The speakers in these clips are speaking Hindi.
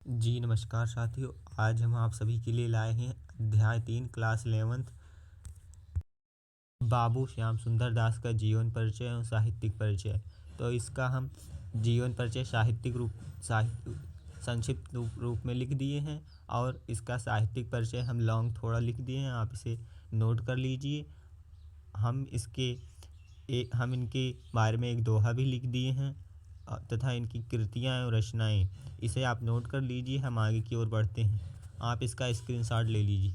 जी नमस्कार साथियों। आज हम आप सभी के लिए लाए हैं अध्याय 3 क्लास 11th बाबू श्याम सुंदर दास का जीवन परिचय और साहित्यिक परिचय। तो इसका हम जीवन परिचय साहित्य संक्षिप्त रूप में लिख दिए हैं और इसका साहित्यिक परिचय हम लॉन्ग थोड़ा लिख दिए हैं। आप इसे नोट कर लीजिए। हम इनके बारे में एक दोहा भी लिख दिए हैं तथा इनकी कृतियाँ और रचनाएं इसे आप नोट कर लीजिए। हम आगे की ओर बढ़ते हैं। आप इसका स्क्रीनशॉट ले लीजिए।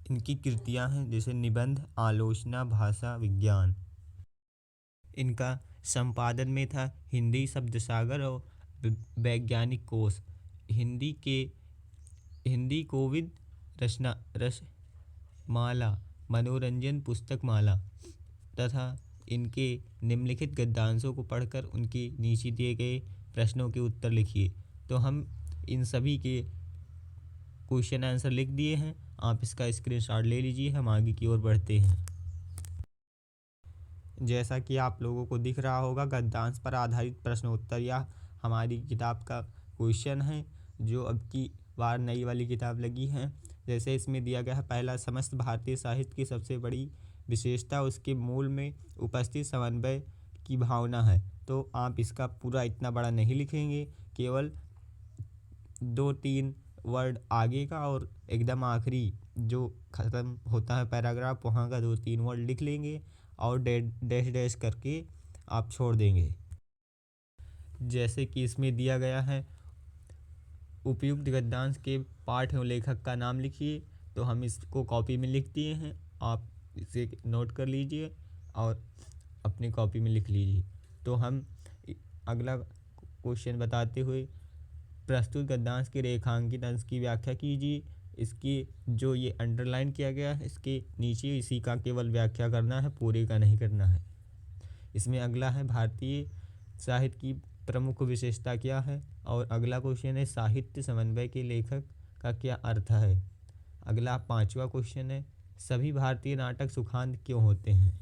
इनकी कृतियाँ हैं जैसे निबंध, आलोचना, भाषा विज्ञान। इनका संपादन में था हिंदी शब्द सागर और वैज्ञानिक कोश, हिंदी के हिंदी कोविद रसमाला, मनोरंजन पुस्तक माला तथा इनके निम्नलिखित गद्यांशों को पढ़कर उनके नीचे दिए गए प्रश्नों के उत्तर लिखिए। तो हम इन सभी के क्वेश्चन आंसर लिख दिए हैं। आप इसका स्क्रीनशॉट ले लीजिए। हम आगे की ओर बढ़ते हैं। जैसा कि आप लोगों को दिख रहा होगा, गद्यांश पर आधारित प्रश्नोत्तर यह हमारी किताब का क्वेश्चन है जो अब की बार नई वाली किताब लगी है। जैसे इसमें दिया गया है, पहला, समस्त भारतीय साहित्य की सबसे बड़ी विशेषता उसके मूल में उपस्थित समन्वय की भावना है। तो आप इसका पूरा इतना बड़ा नहीं लिखेंगे, केवल 2-3 वर्ड आगे का और एकदम आखिरी जो ख़त्म होता है पैराग्राफ वहाँ का 2-3 वर्ड लिख लेंगे और डैश डैश करके आप छोड़ देंगे। जैसे कि इसमें दिया गया है, उपयुक्त गद्यांश के पाठ एवं लेखक का नाम लिखिए। तो हम इसको कॉपी में लिख दिए हैं। आप इसे नोट कर लीजिए और अपनी कॉपी में लिख लीजिए। तो हम अगला क्वेश्चन बताते हुए, प्रस्तुत गद्यांश के रेखांकित अंश की व्याख्या कीजिए। इसकी जो ये अंडरलाइन किया गया है इसके नीचे इसी का केवल व्याख्या करना है, पूरे का नहीं करना है। इसमें अगला है, भारतीय साहित्य की प्रमुख विशेषता क्या है। और अगला क्वेश्चन है, साहित्य समन्वय के लेखक का क्या अर्थ है। अगला 5वां क्वेश्चन है, सभी भारतीय नाटक सुखांत क्यों होते हैं।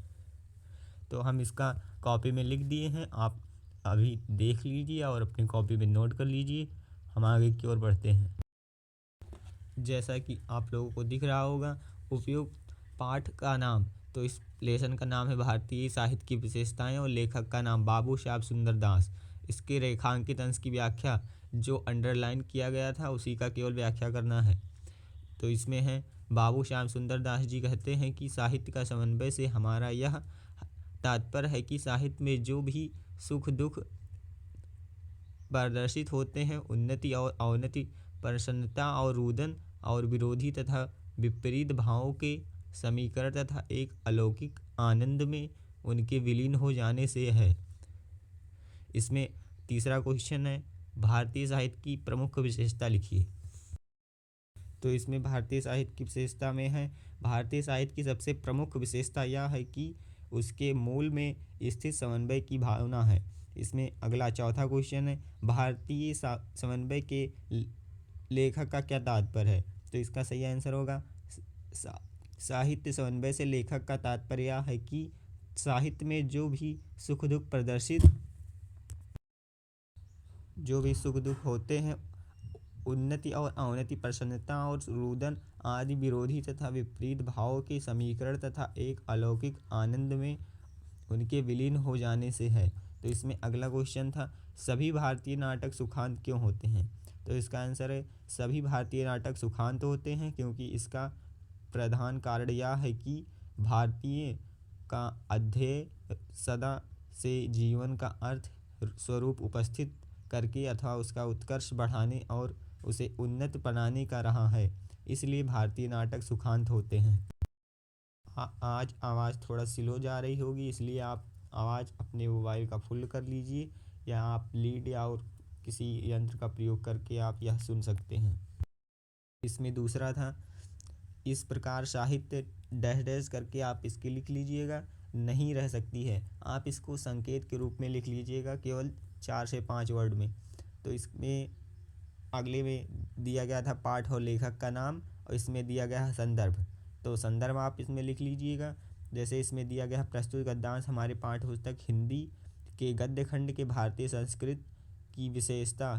तो हम इसका कॉपी में लिख दिए हैं। आप अभी देख लीजिए और अपनी कॉपी में नोट कर लीजिए। हम आगे की ओर बढ़ते हैं। जैसा कि आप लोगों को दिख रहा होगा, उपयुक्त पाठ का नाम, तो इस लेसन का नाम है भारतीय साहित्य की विशेषताएं और लेखक का नाम बाबू श्याम सुंदर दास। इसके रेखांकित अंश की व्याख्या जो अंडरलाइन किया गया था उसी का केवल व्याख्या करना है। तो इसमें है, बाबू श्याम सुंदर दास जी कहते हैं कि साहित्य का समन्वय से हमारा यह तात्पर्य है कि साहित्य में जो भी सुख दुख प्रदर्शित होते हैं, उन्नति और अवनति, प्रसन्नता और रुदन और विरोधी तथा विपरीत भावों के समीकरण तथा एक अलौकिक आनंद में उनके विलीन हो जाने से है। इसमें तीसरा क्वेश्चन है, भारतीय साहित्य की प्रमुख विशेषता लिखिए। तो इसमें भारतीय साहित्य की विशेषता में है, भारतीय साहित्य की सबसे प्रमुख विशेषता यह है कि उसके मूल में स्थित समन्वय की भावना है। इसमें अगला चौथा क्वेश्चन है, भारतीय समन्वय के लेखक का क्या तात्पर्य है। तो इसका सही आंसर होगा, साहित्य समन्वय से लेखक का तात्पर्य यह है कि साहित्य में जो भी सुख दुख होते हैं, उन्नति और अवनति, प्रसन्नता और रुदन आदि विरोधी तथा विपरीत भावों के समीकरण तथा एक अलौकिक आनंद में उनके विलीन हो जाने से है। तो इसमें अगला क्वेश्चन था, सभी भारतीय नाटक सुखांत क्यों होते हैं। तो इसका आंसर है, सभी भारतीय नाटक सुखांत होते हैं क्योंकि इसका प्रधान कारण यह है कि भारतीय का अध्यय सदा से जीवन का अर्थ स्वरूप उपस्थित करके अथवा उसका उत्कर्ष बढ़ाने और उसे उन्नत बनाने का रहा है, इसलिए भारतीय नाटक सुखांत होते हैं। आज आवाज़ थोड़ा स्लो जा रही होगी, इसलिए आप आवाज़ अपने मोबाइल का फुल कर लीजिए या आप लीड या और किसी यंत्र का प्रयोग करके आप यह सुन सकते हैं। इसमें दूसरा था, इस प्रकार साहित्य डैश डैश करके आप इसके लिख लीजिएगा, नहीं रह सकती है। आप इसको संकेत के रूप में लिख लीजिएगा, केवल 4 से 5 वर्ड में। तो इसमें अगले में दिया गया था पाठ और लेखक का नाम, और इसमें दिया गया है संदर्भ। तो संदर्भ आप इसमें लिख लीजिएगा। जैसे इसमें दिया गया है, प्रस्तुत गद्यांश हमारे पाठ्य पुस्तक हिंदी के गद्य खंड के भारतीय संस्कृत की विशेषता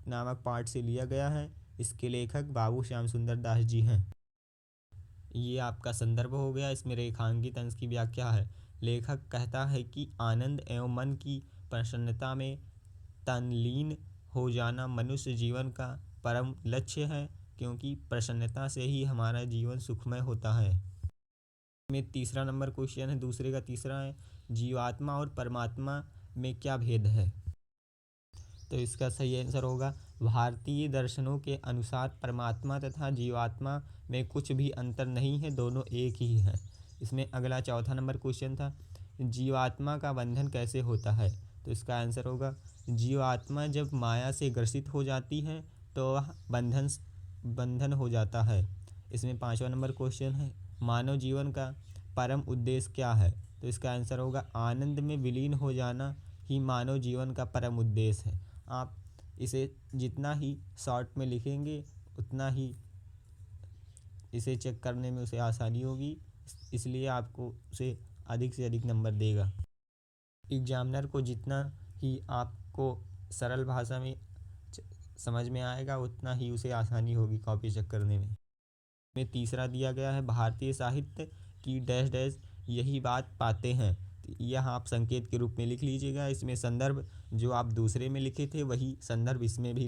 नामक पाठ से लिया गया है। इसके लेखक बाबू श्याम सुंदर दास जी हैं। ये आपका संदर्भ हो गया। इसमें रेखांकित अंश की व्याख्या है। लेखक कहता है कि आनंद एवं मन की प्रसन्नता में तल्लीन हो जाना मनुष्य जीवन का परम लक्ष्य है, क्योंकि प्रसन्नता से ही हमारा जीवन सुखमय होता है। में तीसरा नंबर क्वेश्चन है, दूसरे का तीसरा है, जीवात्मा और परमात्मा में क्या भेद है? तो इसका सही आंसर होगा भारतीय दर्शनों के अनुसार परमात्मा तथा जीवात्मा में कुछ भी अंतर नहीं है, दोनों एक ही है। इसमें अगला चौथा नंबर क्वेश्चन था, जीवात्मा का बंधन कैसे होता है? तो इसका आंसर होगा जीवात्मा जब माया से ग्रसित हो जाती है तो वह बंधन हो जाता है। इसमें पांचवा नंबर क्वेश्चन है, मानव जीवन का परम उद्देश्य क्या है? तो इसका आंसर होगा आनंद में विलीन हो जाना ही मानव जीवन का परम उद्देश्य है। आप इसे जितना ही शॉर्ट में लिखेंगे उतना ही इसे चेक करने में उसे आसानी होगी, इसलिए आपको उसे अधिक से अधिक नंबर देगा। एग्जामिनर को जितना ही आपको सरल भाषा में समझ में आएगा उतना ही उसे आसानी होगी कॉपी चेक करने में तीसरा दिया गया है, भारतीय साहित्य की डैश डैश यही बात पाते हैं। तो यह आप संकेत के रूप में लिख लीजिएगा। इसमें संदर्भ जो आप दूसरे में लिखे थे वही संदर्भ इसमें भी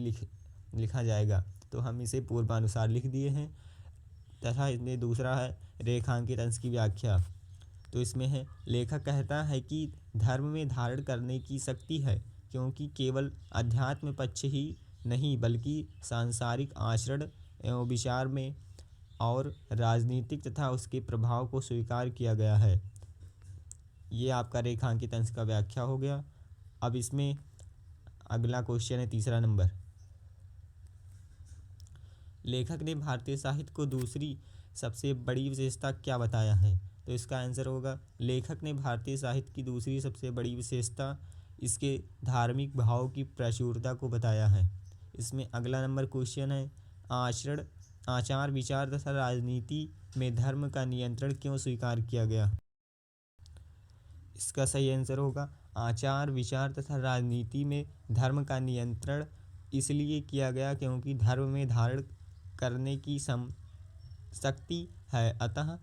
लिखा जाएगा, तो हम इसे पूर्वानुसार लिख दिए हैं। तथा इसमें दूसरा है रेखांकित अंश की व्याख्या। तो इसमें है, लेखक कहता है कि धर्म में धारण करने की शक्ति है, क्योंकि केवल अध्यात्म पक्ष ही नहीं बल्कि सांसारिक आचरण एवं विचार में और राजनीतिक तथा उसके प्रभाव को स्वीकार किया गया है। ये आपका रेखांकित अंश का व्याख्या हो गया। अब इसमें अगला क्वेश्चन है तीसरा नंबर, लेखक ने भारतीय साहित्य को दूसरी सबसे बड़ी विशेषता क्या बताया है? तो इसका आंसर होगा लेखक ने भारतीय साहित्य की दूसरी सबसे बड़ी विशेषता इसके धार्मिक भाव की प्रचुरता को बताया है। इसमें अगला नंबर क्वेश्चन है, आचार विचार तथा राजनीति में धर्म का नियंत्रण क्यों स्वीकार किया गया? इसका सही आंसर होगा आचार विचार तथा राजनीति में धर्म का नियंत्रण इसलिए किया गया क्योंकि धर्म में धारण करने की शक्ति है, अतः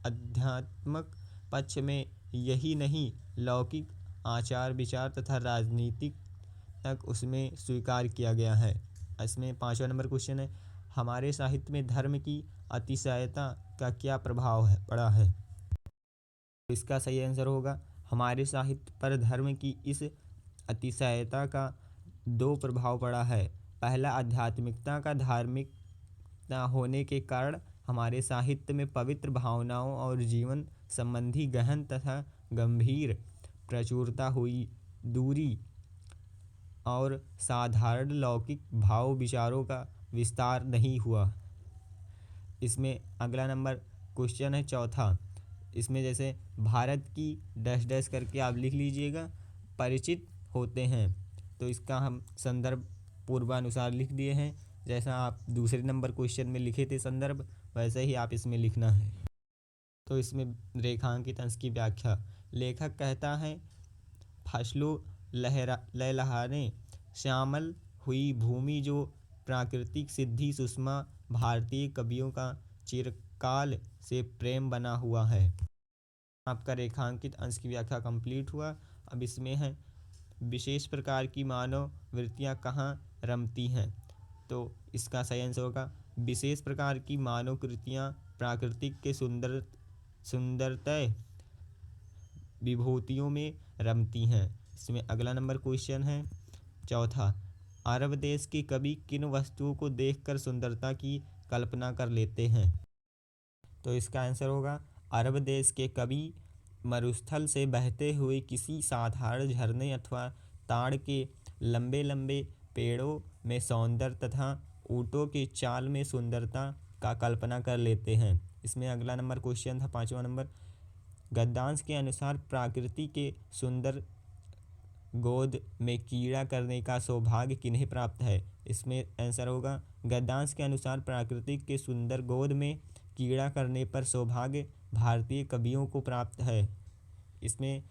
अध्यात्मक पक्ष में यही नहीं लौकिक आचार विचार तथा राजनीतिक तक उसमें स्वीकार किया गया है। इसमें पांचवा नंबर क्वेश्चन है, हमारे साहित्य में धर्म की अतिशयता का क्या प्रभाव पड़ा है? इसका सही आंसर होगा हमारे साहित्य पर धर्म की इस अतिशयता का दो प्रभाव पड़ा है। पहला, आध्यात्मिकता का धार्मिकता होने के कारण हमारे साहित्य में पवित्र भावनाओं और जीवन संबंधी गहन तथा गंभीर प्रचुरता हुई। दूरी और साधारण लौकिक भाव विचारों का विस्तार नहीं हुआ। इसमें अगला नंबर क्वेश्चन है चौथा, इसमें जैसे भारत की डैश डैश करके आप लिख लीजिएगा, परिचित होते हैं। तो इसका हम संदर्भ पूर्वानुसार लिख दिए हैं, जैसा आप दूसरे नंबर क्वेश्चन में लिखे थे संदर्भ वैसे ही आप इसमें लिखना है। तो इसमें रेखांकित अंश की व्याख्या, लेखक कहता है फसलों लहलहाने श्यामल हुई भूमि जो प्राकृतिक सिद्धि सुषमा भारतीय कवियों का चिरकाल से प्रेम बना हुआ है। आपका रेखांकित अंश की व्याख्या कंप्लीट हुआ। अब इसमें है विशेष प्रकार की मानव वृत्तियां कहाँ रमती हैं? तो इसका सही आंसर होगा विशेष प्रकार की मानव कृतियाँ प्राकृतिक के सुंदरतय विभूतियों में रमती हैं। इसमें अगला नंबर क्वेश्चन है चौथा, अरब देश के कवि किन वस्तुओं को देखकर सुंदरता की कल्पना कर लेते हैं? तो इसका आंसर होगा अरब देश के कवि मरुस्थल से बहते हुए किसी साधारण झरने अथवा ताड़ के लंबे लंबे पेड़ों में सौंदर्य तथा ऊँटों के चाल में सुंदरता का कल्पना कर लेते हैं। इसमें अगला नंबर क्वेश्चन था पांचवा नंबर, गद्यांश के अनुसार प्रकृति के सुंदर गोद में कीड़ा करने का सौभाग्य किन्हें प्राप्त है? इसमें आंसर होगा गद्यांश के अनुसार प्राकृतिक के सुंदर गोद में कीड़ा करने पर सौभाग्य भारतीय कवियों को प्राप्त है। इसमें